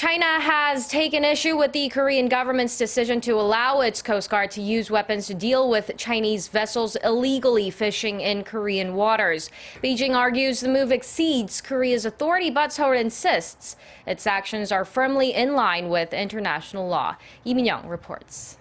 China has taken issue with the Korean government's decision to allow its Coast Guard to use weapons to deal with Chinese vessels illegally fishing in Korean waters. Beijing argues the move exceeds Korea's authority, but Seoul insists its actions are firmly in line with international law. Minyoung reports.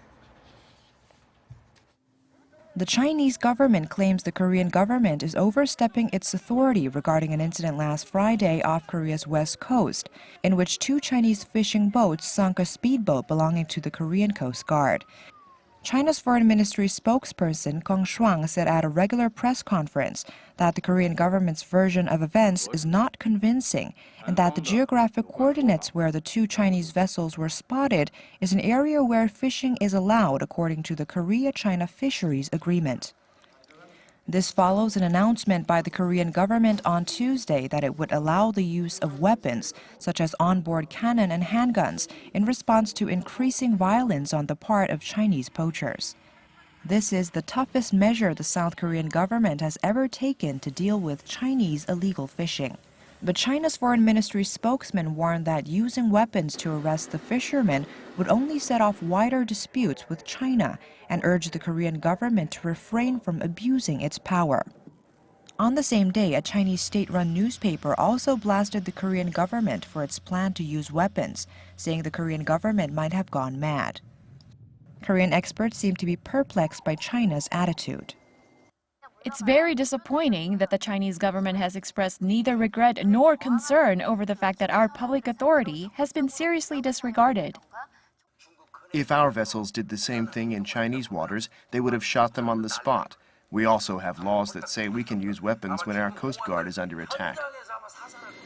The Chinese government claims the Korean government is overstepping its authority regarding an incident last Friday off Korea's west coast, in which 2 Chinese fishing boats sunk a speedboat belonging to the Korean Coast Guard. China's Foreign Ministry spokesperson Shuang said at a regular press conference that the Korean government's version of events is not convincing and that the geographic coordinates where the 2 Chinese vessels were spotted is an area where fishing is allowed according to the Korea-China Fisheries Agreement. This follows an announcement by the Korean government on Tuesday that it would allow the use of weapons, such as onboard cannon and handguns, in response to increasing violence on the part of Chinese poachers. This is the toughest measure the South Korean government has ever taken to deal with Chinese illegal fishing. But China's foreign ministry spokesman warned that using weapons to arrest the fishermen would only set off wider disputes with China and urged the Korean government to refrain from abusing its power. On the same day, a Chinese state-run newspaper also blasted the Korean government for its plan to use weapons, saying the Korean government might have gone mad. Korean experts seem to be perplexed by China's attitude. It's very disappointing that the Chinese government has expressed neither regret nor concern over the fact that our public authority has been seriously disregarded. If our vessels did the same thing in Chinese waters, they would have shot them on the spot. We also have laws that say we can use weapons when our Coast Guard is under attack.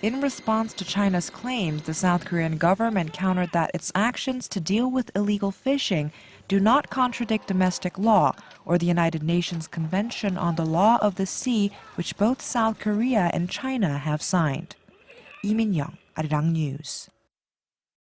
In response to China's claims, the South Korean government countered that its actions to deal with illegal fishing do not contradict domestic law or the United Nations Convention on the Law of the Sea, which both South Korea and China have signed. Minyoung, Arirang News.